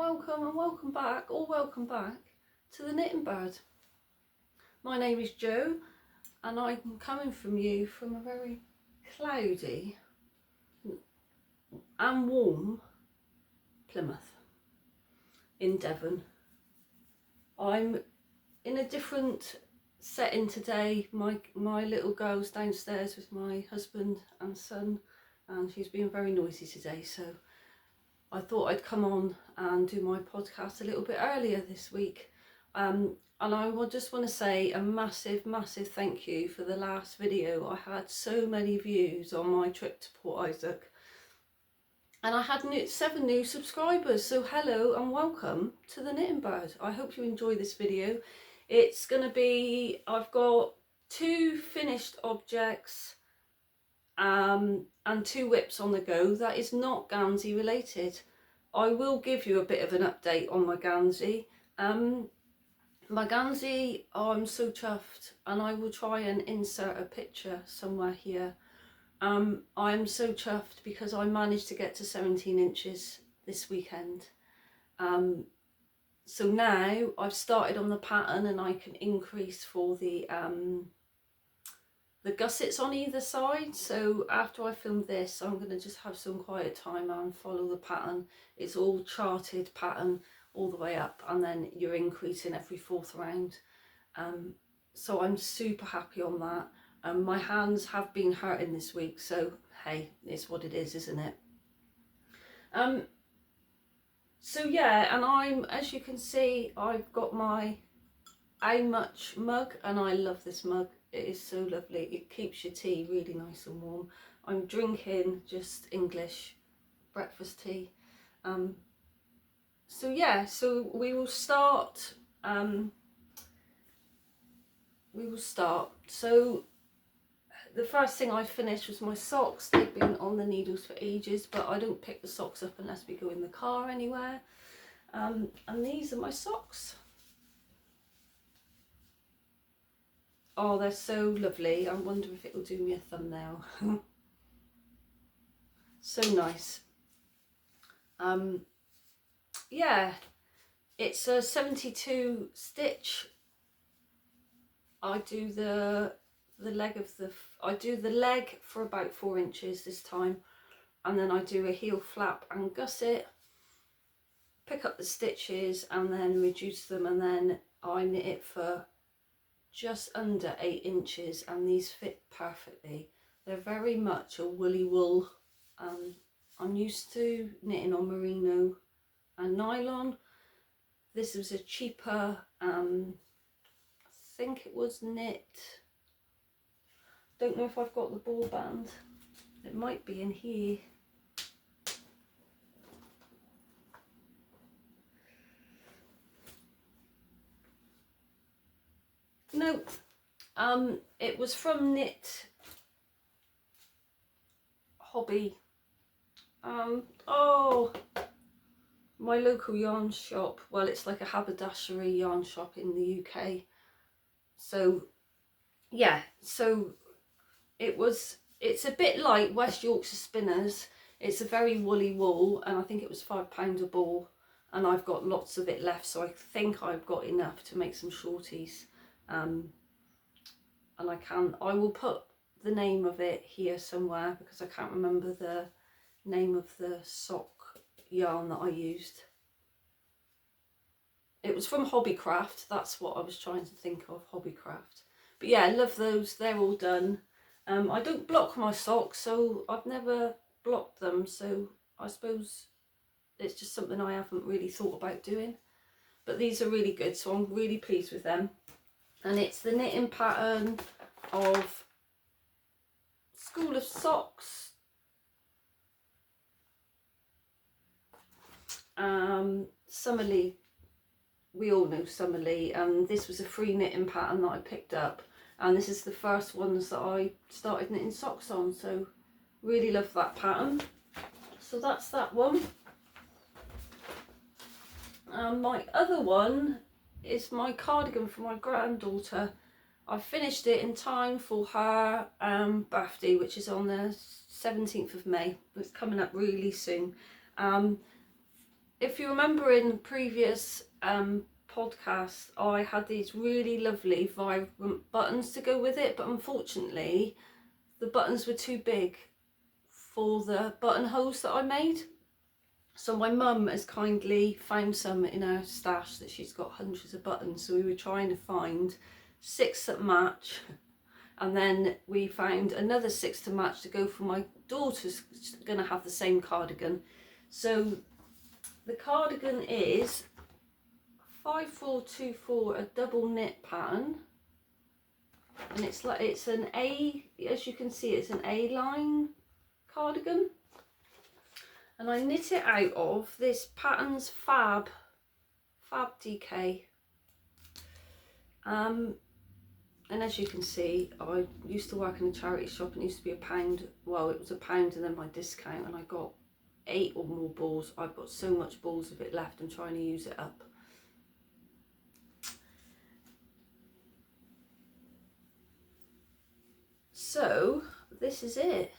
welcome and welcome back, or welcome back to the Knitting Bird. My name is Jo and I'm coming from you from a very cloudy and warm Plymouth in Devon. I'm in a different setting today. My little girl's downstairs with my husband and son, and she's being very noisy today, so I thought I'd come on and do my podcast a little bit earlier this week. And I just want to say a massive thank you for the last video. I had so many views on my trip to Port Isaac, and I had 7 new subscribers, so hello and welcome to the Knitting Bird. I hope you enjoy this video. It's going to be, I've got 2 finished objects and 2 whips on the go. That is not Guernsey related. I will give you a bit of an update on my Guernsey. My Guernsey, I'm so chuffed, and I will try and insert a picture somewhere here. I'm so chuffed because I managed to get to 17 inches this weekend. So now I've started on the pattern and I can increase for the gussets on either side. So after I film this, I'm going to just have some quiet time and follow the pattern. It's all charted pattern all the way up, and then you're increasing every 4th round. So I'm super happy on that. My hands have been hurting this week, so hey, it's what it is, isn't it? So yeah, and I'm, as you can see, I've got my How Much mug, and I love this mug. It is so lovely. It keeps your tea really nice and warm. I'm drinking just English breakfast tea. So yeah, so we will start. So the first thing I finished was my socks. They've been on the needles for ages, but I don't pick the socks up unless we go in the car anywhere. And these are my socks. Oh, they're so lovely. I wonder if it'll do me a thumbnail. So nice. Yeah, it's a 72 stitch. I do the leg for about 4 inches this time, and then I do a heel flap and gusset, pick up the stitches and then reduce them, and then I knit it for just under 8 inches, and these fit perfectly. They're very much a woolly wool. I'm used to knitting on merino and nylon. This was a cheaper, I think it was knit, don't know if I've got the ball band, it might be in here. No, it was from Knit Hobby. Oh, my local yarn shop. Well, it's like a haberdashery yarn shop in the UK. So yeah, so it's a bit like West Yorkshire Spinners. It's a very woolly wool, and I think it was £5 a ball, and I've got lots of it left, so I think I've got enough to make some shorties. And I will put the name of it here somewhere, because I can't remember the name of the sock yarn that I used. It was from Hobbycraft, that's what I was trying to think of, Hobbycraft. But yeah, I love those, they're all done. I don't block my socks, so I've never blocked them, so I suppose it's just something I haven't really thought about doing. But these are really good, so I'm really pleased with them. And it's the knitting pattern of School of Socks. Summerlee, we all know Summerlee, and this was a free knitting pattern that I picked up, and this is the first ones that I started knitting socks on, so really love that pattern. So that's that one. My other one is my cardigan for my granddaughter. I finished it in time for her birthday, which is on the 17th of May. It's coming up really soon. if you remember in previous podcasts, I had these really lovely vibrant buttons to go with it, but unfortunately the buttons were too big for the buttonholes that I made. So my mum has kindly found some in her stash that she's got hundreds of buttons. So we were trying to find 6 that match. And then we found another 6 to match to go for my daughter's going to have the same cardigan. So the cardigan is 5424, a double knit pattern. And it's like, it's an A, as you can see, it's an A-line cardigan. And I knit it out of this Patterns Fab DK. And as you can see, I used to work in a charity shop and it used to be £1. Well, it was £1 and then my discount, and I got 8 or more balls. I've got so much balls of it left. I'm trying to use it up. So this is it.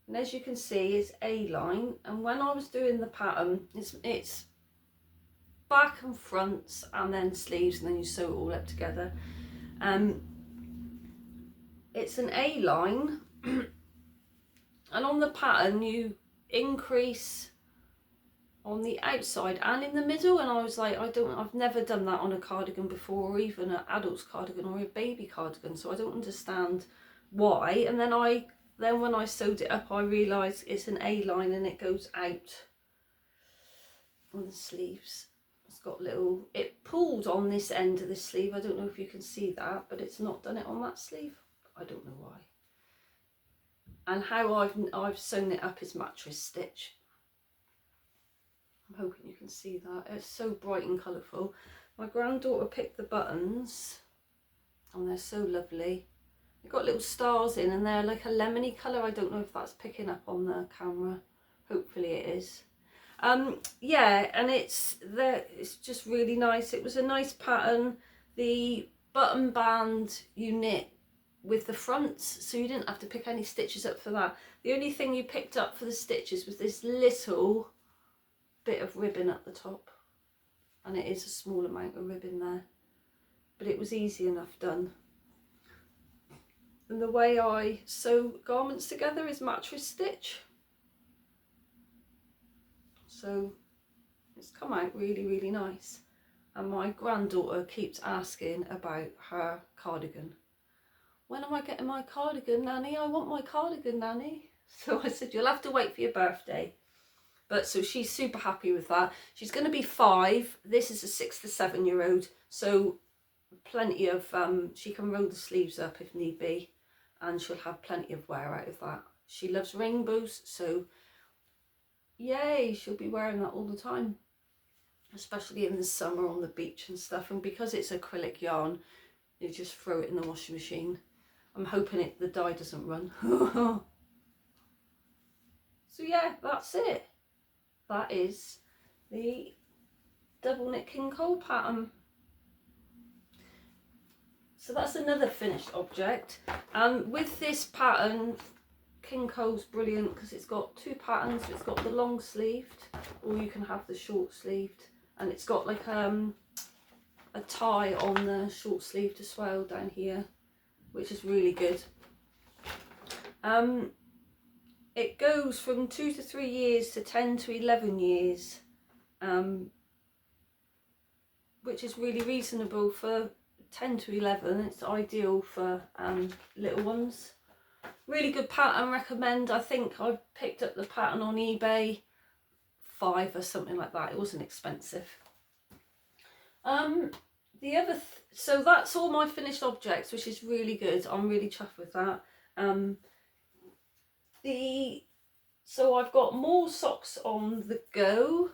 And as you can see, it's A-line, and when I was doing the pattern, it's back and fronts and then sleeves, and then you sew it all up together. It's an A-line, and on the pattern you increase on the outside and in the middle, and I was like, I've never done that on a cardigan before, or even an adult's cardigan or a baby cardigan, so I don't understand why. And then when I sewed it up, I realised it's an A-line and it goes out on the sleeves. It's got little, it pulled on this end of the sleeve. I don't know if you can see that, but it's not done it on that sleeve. I don't know why. And how I've sewn it up is mattress stitch. I'm hoping you can see that. It's so bright and colourful. My granddaughter picked the buttons, and they're so lovely. They've got little stars in, and they're like a lemony colour. I don't know if that's picking up on the camera. Hopefully it is. Yeah, and it's just really nice. It was a nice pattern. The button band you knit with the fronts, so you didn't have to pick any stitches up for that. The only thing you picked up for the stitches was this little bit of ribbon at the top, and it is a small amount of ribbon there, but it was easy enough done. And the way I sew garments together is mattress stitch, so it's come out really, really nice. And my granddaughter keeps asking about her cardigan. When am I getting my cardigan, Nanny? I want my cardigan, Nanny. So I said, you'll have to wait for your birthday. But so she's super happy with that. She's going to be 5. This is a 6 to 7 year old. So plenty of, she can roll the sleeves up if need be. And she'll have plenty of wear out of that. She loves rainbows. So yay, she'll be wearing that all the time. Especially in the summer on the beach and stuff. And because it's acrylic yarn, you just throw it in the washing machine. I'm hoping the dye doesn't run. So yeah, that's it. That is the double knit King Cole pattern. So that's another finished object. And with this pattern, King Cole's brilliant because it's got 2 patterns. It's got the long sleeved, or you can have the short sleeved, and it's got like a tie on the short sleeve to swell down here, which is really good. It goes from 2 to 3 years to 10 to 11 years, which is really reasonable for 10 to 11. It's ideal for little ones. Really good pattern, recommend. I think I picked up the pattern on eBay, 5 or something like that. It wasn't expensive. So that's all my finished objects, which is really good. I'm really chuffed with that. So I've got more socks on the go.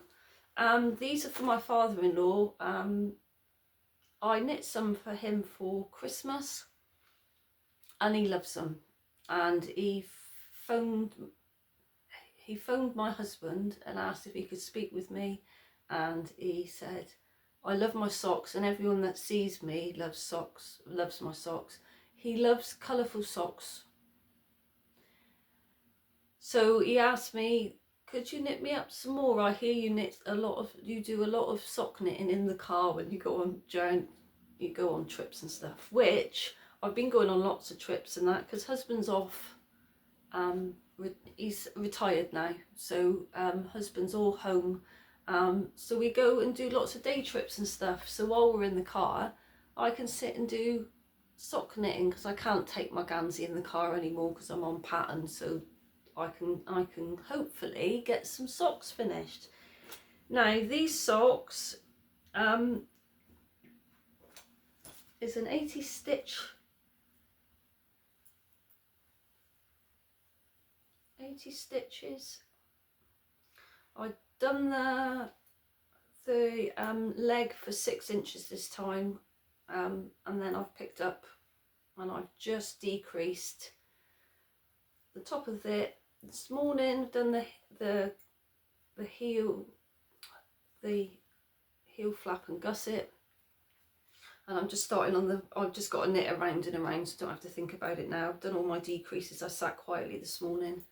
These are for my father-in-law. I knit some for him for Christmas, and he loves them. And he phoned my husband and asked if he could speak with me, and he said, I love my socks, and everyone that sees me loves socks, loves my socks. He loves colourful socks. So he asked me, could you knit me up some more? I hear you do a lot of sock knitting in the car when you go on trips and stuff, which I've been going on lots of trips and that, because husband's off. He's retired now, so husband's all home. So we go and do lots of day trips and stuff. So while we're in the car, I can sit and do sock knitting, because I can't take my Gansey in the car anymore because I'm on pattern. So I can hopefully get some socks finished. Now these socks is an 80 stitch. 80 stitches. I've done the leg for 6 inches this time, and then I've picked up and I've just decreased the top of it this morning. I've done the heel flap and gusset, and I'm just starting on I've just got to knit around and around, so I don't have to think about it now. I've done all my decreases. I sat quietly this morning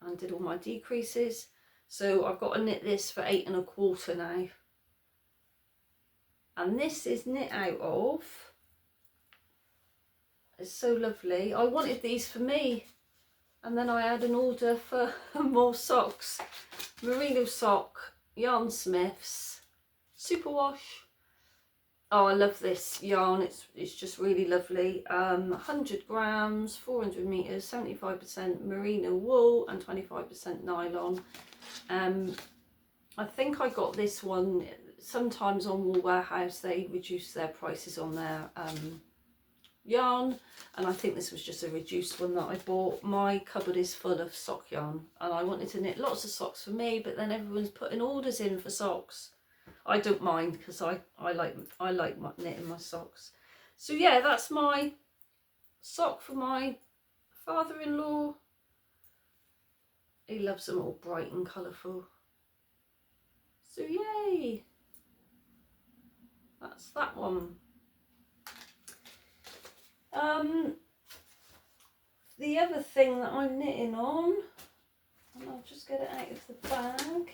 and did all my decreases. So I've got to knit this for 8 1/4 now. And this is knit out of, it's so lovely. I wanted these for me, and then I had an order for more socks. Merino sock, Yarn Smiths, superwash. Oh, I love this yarn. It's just really lovely. 100 grams, 400 meters, 75% merino wool and 25% nylon. I think I got this one. Sometimes on Wool Warehouse they reduce their prices on their yarn, and I think this was just a reduced one that I bought. My cupboard is full of sock yarn, and I wanted to knit lots of socks for me, but then everyone's putting orders in for socks. I don't mind, because I like knitting my socks. So yeah, that's my sock for my father-in-law. He loves them all bright and colourful. So yay! That's that one. The other thing that I'm knitting on, and I'll just get it out of the bag.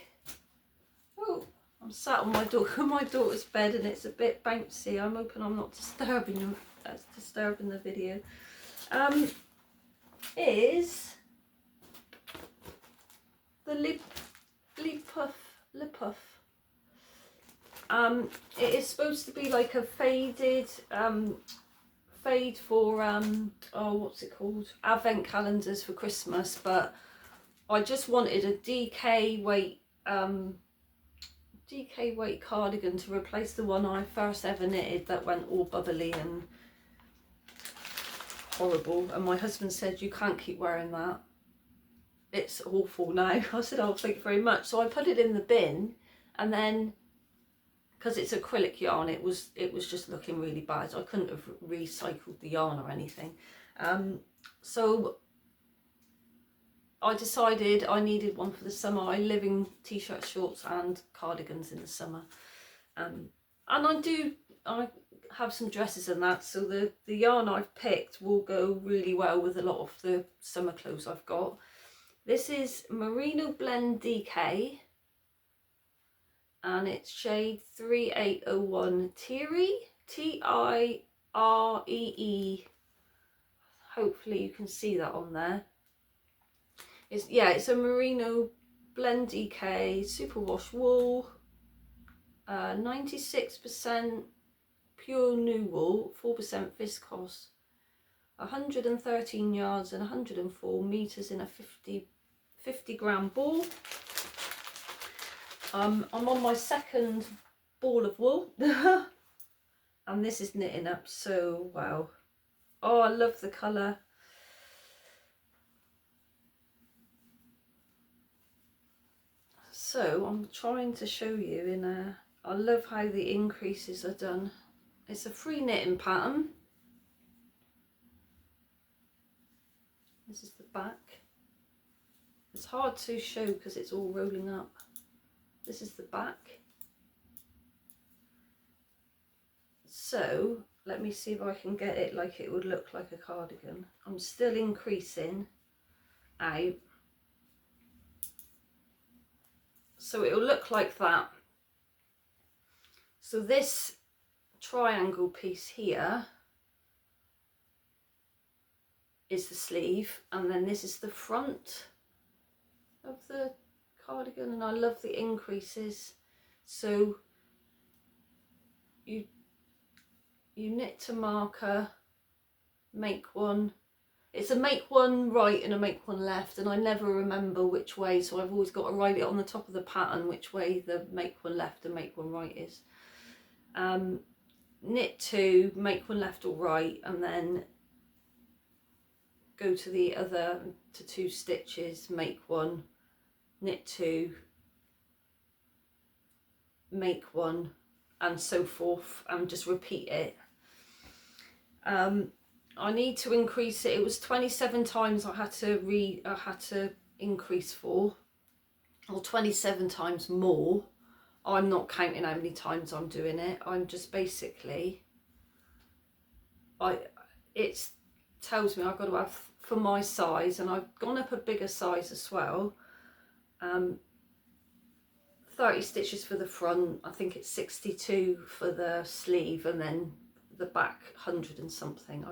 Oh, I'm sat on my daughter's bed and it's a bit bouncy. I'm hoping I'm not disturbing the video. Is the lip puff. It is supposed to be like a faded fade for oh, what's it called, advent calendars for Christmas, but I just wanted a DK weight cardigan to replace the one I first ever knitted that went all bubbly and horrible, and my husband said, you can't keep wearing that, it's awful now. I said, oh, thank you very much. So I put it in the bin, and then because it's acrylic yarn, it was just looking really bad. I couldn't have recycled the yarn or anything. So I decided I needed one for the summer. I live in t-shirts, shorts and cardigans in the summer. And I have some dresses and that, so the yarn I've picked will go really well with a lot of the summer clothes I've got. This is Merino Blend Dk, and it's shade 3801 Teary, T-I-R-E-E. Hopefully you can see that on there. It's a Merino Blend Dk superwash wool, 96% pure new wool, 4% viscose, 113 yards and 104 meters in a 50 gram ball. I'm on my second ball of wool and this is knitting up so well. Oh, I love the colour. So I'm trying to show you I love how the increases are done. It's a free knitting pattern. This is the back. It's hard to show because it's all rolling up. This is the back. So let me see if I can get it like it would look like a cardigan. I'm still increasing out. So it'll look like that. So this triangle piece here is the sleeve, and then this is the front of the cardigan, and I love the increases. So you knit to marker, make one. It's a make one right and a make one left, and I never remember which way, so I've always got to write it on the top of the pattern which way the make one left and make one right is. Knit two, make one left or right, and then go to the other to 2 stitches, make one, knit two, make one, and so forth, and just repeat it. I need to increase it. It was 27 times I had to increase for, or 27 times more. I'm not counting how many times I'm doing it. I'm just basically, it tells me I've got to have, for my size, and I've gone up a bigger size as well, 30 stitches for the front. I think it's 62 for the sleeve, and then the back 100 and something.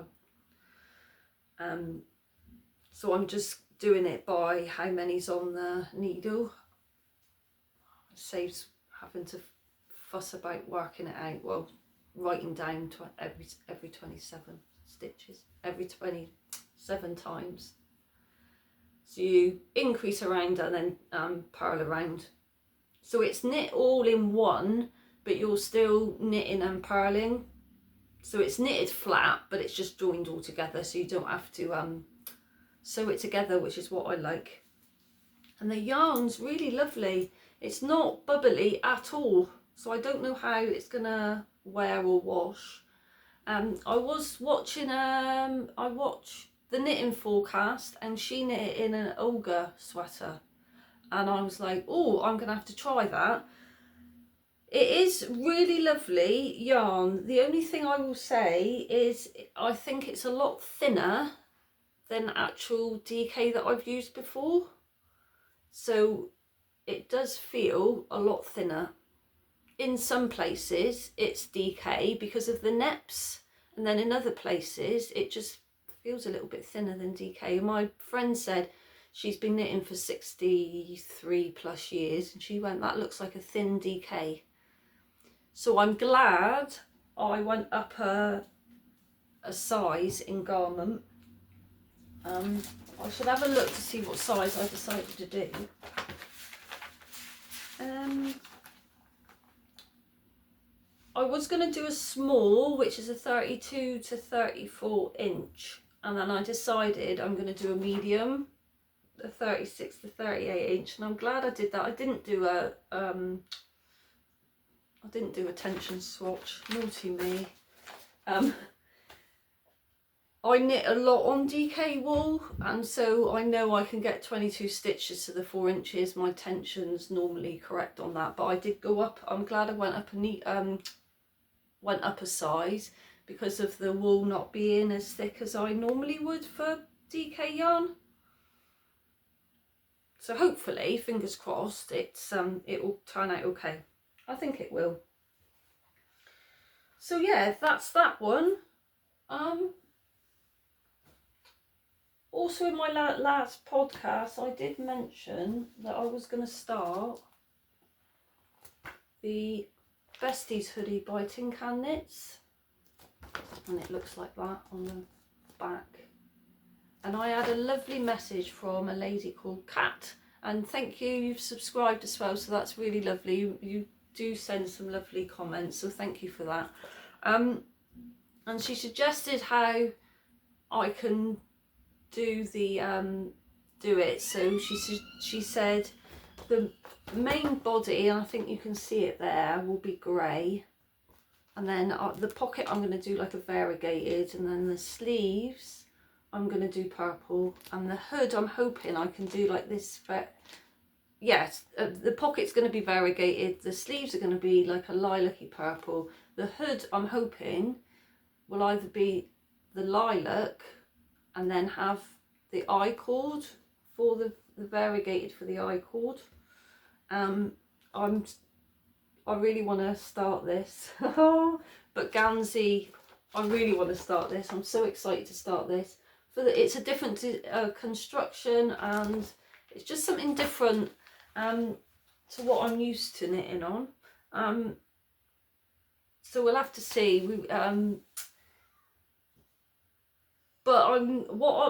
So I'm just doing it by how many's on the needle. It saves having to fuss about working it out, well, writing down every 27 stitches, every 27 times. So you increase around and then purl around. So it's knit all in one, but you're still knitting and purling. So it's knitted flat, but it's just joined all together, so you don't have to sew it together, which is what I like. And the yarn's really lovely. It's not bubbly at all, so I don't know how it's gonna wear or wash. I was watching, I watched the Knitting Forecast, and she knit it in an Olga sweater, and I was like, oh, I'm gonna have to try that. It is really lovely yarn. The only thing I will say is I think it's a lot thinner than actual DK that I've used before. So it does feel a lot thinner. In some places it's DK because of the neps, and then in other places it just feels a little bit thinner than DK. My friend said she's been knitting for 63 plus years, and she went, that looks like a thin DK. So I'm glad I went up a size in garment. I should have a look to see what size I decided to do. I was going to do a small, which is a 32 to 34 inch, and then I decided I'm going to do a medium, a 36 to 38 inch, and I'm glad I did that. I didn't do a tension swatch, naughty me. I knit a lot on DK wool, and so I know I can get 22 stitches to the 4 inches. My tension's normally correct on that, but I did go up. I'm glad I went up a size because of the wool not being as thick as I normally would for DK yarn. So hopefully, fingers crossed, it will turn out okay. I think it will. So yeah, that's that one. Also in my last podcast, I did mention that I was going to start the Besties hoodie by Tin Can Knits, and it looks like that on the back. And I had a lovely message from a lady called Kat, and thank you, you've subscribed as well, so that's really lovely. You do send some lovely comments, so thank you for that. And she suggested how I can do it. So she said the main body, and I think you can see it there, will be grey, and then the pocket I'm going to do like a variegated, and then the sleeves I'm going to do purple, and the hood I'm hoping I can do like this. Yes, the pocket's going to be variegated, the sleeves are going to be like a lilac-y purple. The hood I'm hoping will either be the lilac and then have the I cord for the variegated for the I cord, I really want to start this. But Gansey, I really want to start this. I'm so excited to start this. It's a different construction, and it's just something different to what I'm used to knitting on. So we'll have to see. But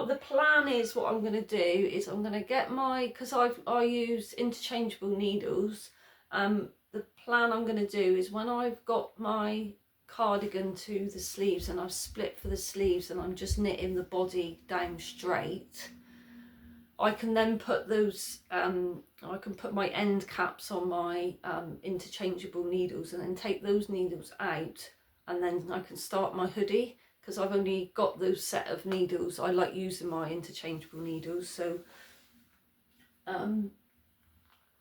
the plan is, what I'm going to do is I'm going to get because I use interchangeable needles. The plan I'm going to do is, when I've got my cardigan to the sleeves and I've split for the sleeves and I'm just knitting the body down straight, I can then put those, I can put my end caps on my interchangeable needles and then take those needles out, and then I can start my hoodie, because I've only got those set of needles. I like using my interchangeable needles. So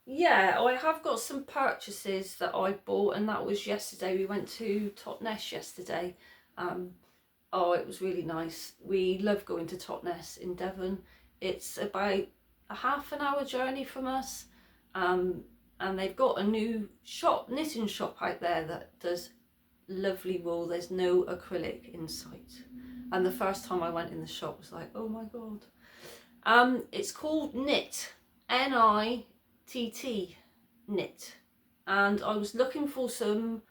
yeah, I have got some purchases that I bought, and that was yesterday. We went to Totnes yesterday. Oh, it was really nice. We love going to Totnes in Devon. It's about a half an hour journey from us, and they've got a new knitting shop out there that does lovely wool. There's no acrylic in sight, and the first time I went in the shop was like, oh my god. It's called Knit, N-I-T-T, Knit, and I was looking for some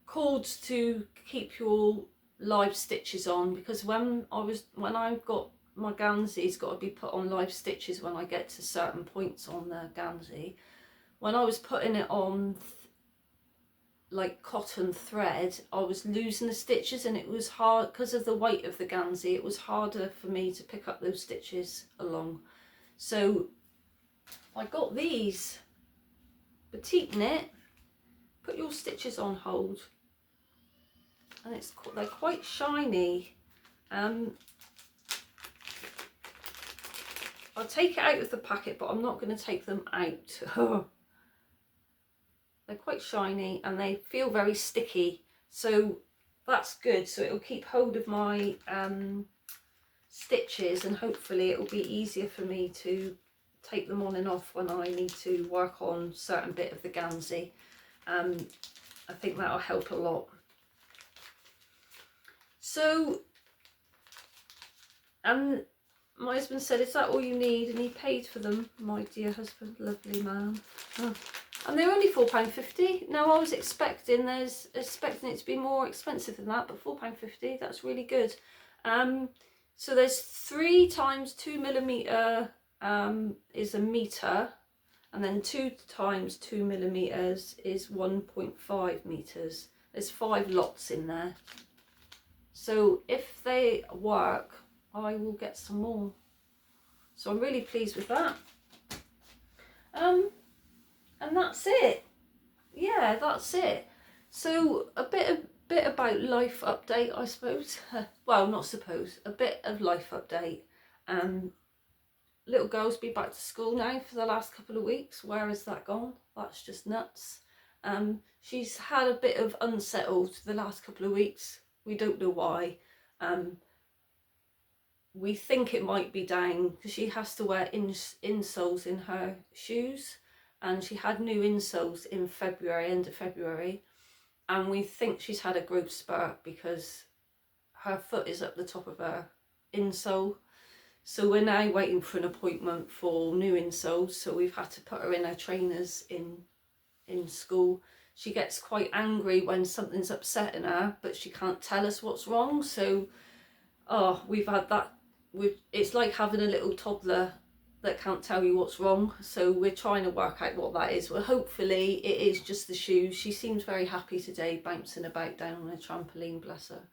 cords to keep your live stitches on, because when I've got my Gansey's got to be put on live stitches when I get to certain points on the Gansey. When I was putting it on like cotton thread, I was losing the stitches, and it was hard because of the weight of the Gansey. It was harder for me to pick up those stitches along. So I got these Petite Knit, put your stitches on hold, and they're quite shiny. I'll take it out of the packet, but I'm not going to take them out. They're quite shiny and they feel very sticky, so that's good. So it'll keep hold of my stitches, and hopefully it will be easier for me to take them on and off when I need to work on certain bit of the Gansey. I think that'll help a lot. So, and my husband said, is that all you need? And he paid for them, my dear husband, lovely man. Oh. And they're only £4.50. Now I was expecting it to be more expensive than that, but £4.50, that's really good. So there's 3 times 2mm is a metre, and then 2 times 2mm is 1.5 metres. There's 5 lots in there. So if they work, I will get some more. So I'm really pleased with that. And that's it. Yeah, that's it. So a bit about life update, I suppose. Well, not suppose. A bit of life update. Little girl's been back to school now for the last couple of weeks. Where has that gone? That's just nuts. She's had a bit of unsettled the last couple of weeks. We don't know why. We think it might be down because she has to wear insoles in her shoes, and she had new insoles in February, end of February, and we think she's had a growth spurt because her foot is up the top of her insole. So we're now waiting for an appointment for new insoles, so we've had to put her in her trainers in school. She gets quite angry when something's upsetting her, but she can't tell us what's wrong. So we've had that. It's like having a little toddler that can't tell you what's wrong. So we're trying to work out what that is. Well, hopefully it is just the shoes. She seems very happy today, bouncing about down on a trampoline, bless her.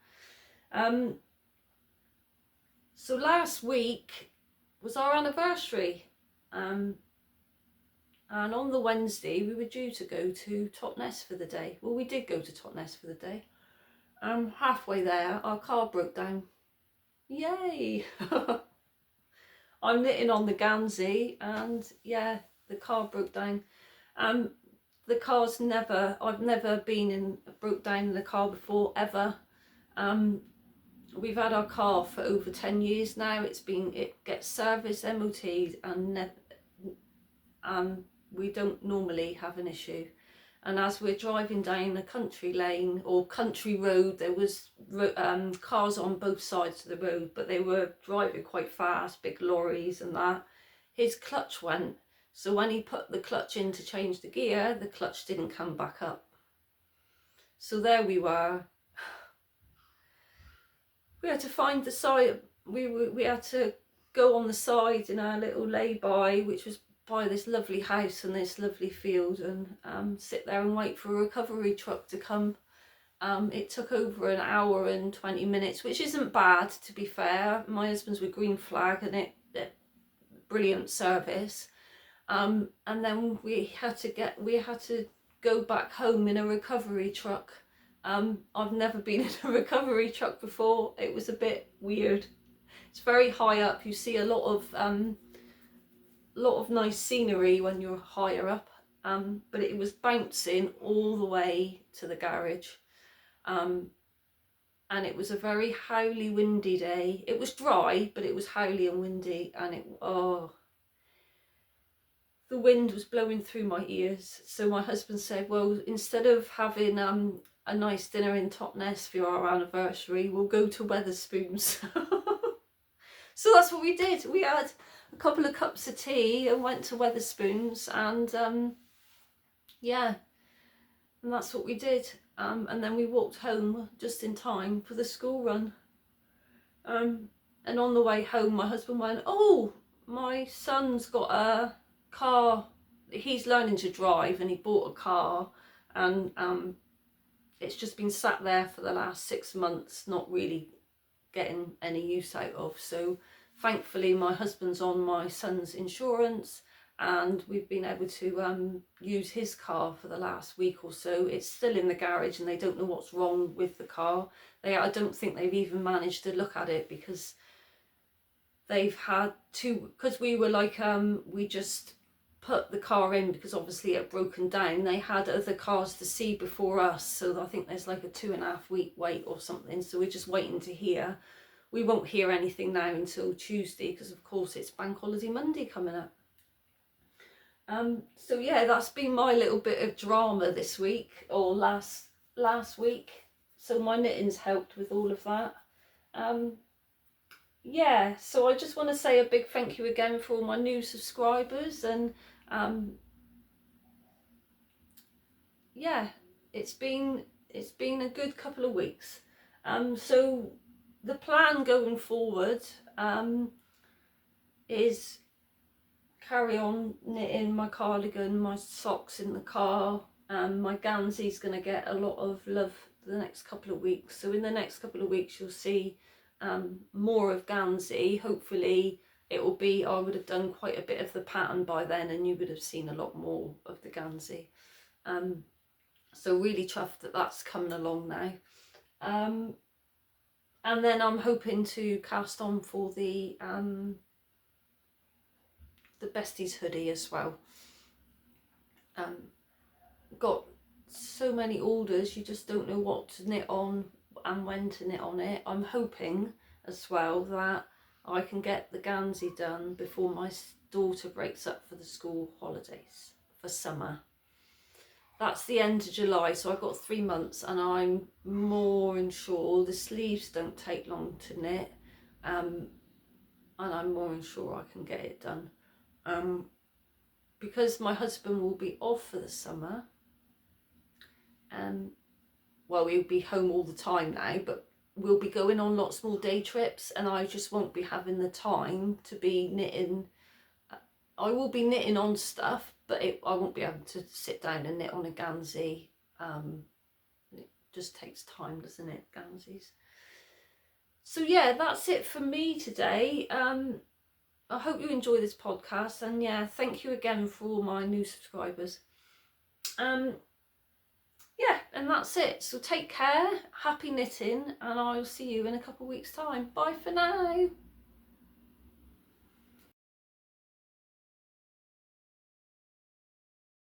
So last week was our anniversary, and on the Wednesday we were due to go to Totnes for the day. Well, we did go to Totnes for the day. Halfway there our car broke down. Yay! I'm knitting on the Gansey, and yeah, the car broke down. The car's I've never broke down in the car before, ever. We've had our car for over 10 years now. It gets serviced, MOT'd, and we don't normally have an issue. And as we're driving down a country lane or country road, there was cars on both sides of the road, but they were driving quite fast, big lorries and that. His clutch went, so when he put the clutch in to change the gear, the clutch didn't come back up. So there we were. We had to find the side. We had to go on the side in our little lay-by, which was by this lovely house and this lovely field, and sit there and wait for a recovery truck to come. It took over an hour and 20 minutes, which isn't bad, to be fair. My husband's with Green Flag, and it brilliant service. And then we had to go back home in a recovery truck. I've never been in a recovery truck before. It was a bit weird. It's very high up. You see a lot of nice scenery when you're higher up, but it was bouncing all the way to the garage, and it was a very howly, windy day. It was dry, but it was howly and windy, and the wind was blowing through my ears. So my husband said, well, instead of having a nice dinner in Totnes for our anniversary, we'll go to Wetherspoons. So that's what we did. We had a couple of cups of tea and went to Wetherspoons, and yeah, and that's what we did. And then we walked home just in time for the school run. And on the way home, my husband went, oh, my son's got a car. He's learning to drive, and he bought a car, and it's just been sat there for the last 6 months, not really getting any use out of. So thankfully my husband's on my son's insurance, and we've been able to use his car for the last week or so. It's still in the garage, and they don't know what's wrong with the car. I don't think they've even managed to look at it, because they've had to, because we were like, we just put the car in because obviously it had broken down. They had other cars to see before us, so I think there's like a 2.5 week wait or something, so we're just waiting to hear. We won't hear anything now until Tuesday, because of course it's Bank Holiday Monday coming up. So yeah, that's been my little bit of drama this week, or last week. So my knitting's helped with all of that. Yeah, so I just want to say a big thank you again for all my new subscribers, and yeah, it's been a good couple of weeks. So the plan going forward is carry on knitting my cardigan, my socks in the car. My Ganzi's going to get a lot of love the next couple of weeks. So in the next couple of weeks you'll see more of Ganzi. Hopefully it will be, I would have done quite a bit of the pattern by then, and you would have seen a lot more of the Ganzi. So really chuffed that that's coming along now. And then I'm hoping to cast on for the Besties hoodie as well. Got so many orders, you just don't know what to knit on and when to knit on it. I'm hoping as well that I can get the Ganzi done before my daughter breaks up for the school holidays for summer. That's the end of July, so I've got 3 months, and I'm more than sure the sleeves don't take long to knit, and I'm more than sure I can get it done. Because my husband will be off for the summer, well, he'll be home all the time now, but we'll be going on lots more day trips, and I just won't be having the time to be knitting. I will be knitting on stuff, but I won't be able to sit down and knit on a Ganzi. It just takes time, doesn't it, Ganzis? So yeah, that's it for me today. I hope you enjoy this podcast, and yeah, thank you again for all my new subscribers. Yeah, and that's it. So take care, happy knitting, and I'll see you in a couple of weeks' time. Bye for now.